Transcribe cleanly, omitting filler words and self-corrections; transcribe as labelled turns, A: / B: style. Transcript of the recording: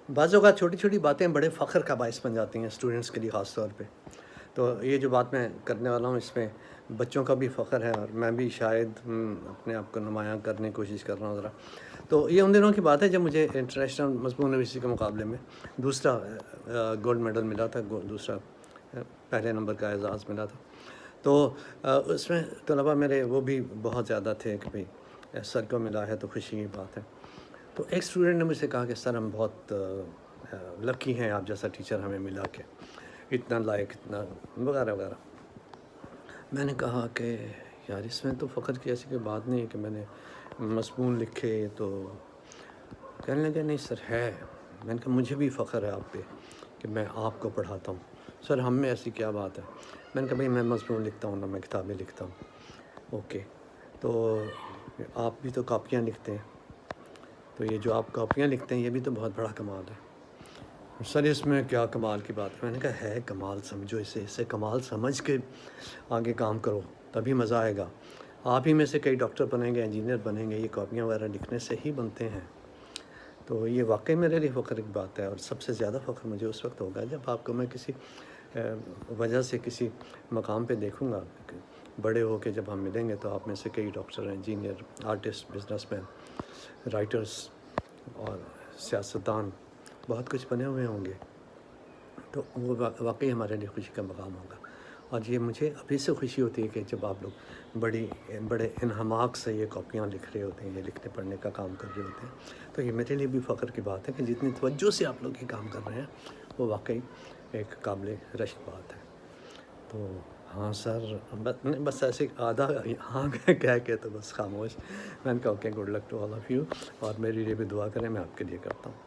A: بعض اوقات چھوٹی چھوٹی باتیں بڑے فخر کا باعث بن جاتی ہیں اسٹوڈنٹس کے لیے خاص طور پہ. تو یہ جو بات میں کرنے والا ہوں اس میں بچوں کا بھی فخر ہے اور میں بھی شاید اپنے آپ کو نمایاں کرنے کی کوشش کر رہا ہوں ذرا. تو یہ ان دنوں کی بات ہے جب مجھے انٹرنیشنل مضمون نویسی کے مقابلے میں دوسرا گولڈ میڈل ملا تھا، دوسرا پہلے نمبر کا اعزاز ملا تھا. تو اس میں طلباء میرے وہ بھی بہت زیادہ تھے کہ بھئی سر کو ملا ہے تو خوشی کی بات ہے. تو ایک اسٹوڈنٹ نے مجھ سے کہا کہ سر ہم بہت لکی ہیں آپ جیسا ٹیچر ہمیں ملا کے، اتنا لائق، اتنا وغیرہ وغیرہ. میں نے کہا کہ یار اس میں تو فخر کی ایسی کوئی بات نہیں ہے کہ میں نے مضمون لکھے. تو کہنے لگے نہیں سر ہے. میں نے کہا مجھے بھی فخر ہے آپ پہ کہ میں آپ کو پڑھاتا ہوں. سر ہم میں ایسی کیا بات ہے؟ میں نے کہا بھائی میں مضمون لکھتا ہوں نہ میں کتابیں لکھتا ہوں. اوکے تو آپ بھی تو کاپیاں لکھتے ہیں، تو یہ جو آپ کاپیاں لکھتے ہیں یہ بھی تو بہت بڑا کمال ہے. سر اس میں کیا کمال کی بات ہے؟ میں نے کہا ہے کمال، سمجھو اسے کمال سمجھ کے آگے کام کرو تبھی مزہ آئے گا. آپ ہی میں سے کئی ڈاکٹر بنیں گے، انجینئر بنیں گے، یہ کاپیاں وغیرہ لکھنے سے ہی بنتے ہیں. تو یہ واقعی میرے لیے فخر کی بات ہے. اور سب سے زیادہ فخر مجھے اس وقت ہوگا جب آپ کو میں کسی وجہ سے کسی مقام پہ دیکھوں گا. بڑے ہو کے جب ہم ملیں گے تو آپ میں سے کئی doctor, engineer, artist, business man, writers اور سیاستدان بہت کچھ بنے ہوئے ہوں گے. تو وہ واقعی ہمارے لیے خوشی کا مقام ہوگا. اور یہ مجھے ابھی سے خوشی ہوتی ہے کہ جب آپ لوگ بڑے انہماک سے یہ کاپیاں لکھ رہے ہوتے ہیں، یہ لکھنے پڑھنے کا کام کر رہے ہوتے ہیں. تو یہ میرے لیے بھی فخر کی بات ہے کہ جتنی توجہ سے آپ لوگ یہ کام کر رہے ہیں وہ واقعی ایک قابل رشک بات ہے. تو ہاں سر بس ایسے آدھا ہاں کہہ کے تو بس خاموش. میں نے کہا okay good luck to all of you, اور میرے لیے بھی دعا کریں، میں آپ کے لیے کرتا ہوں.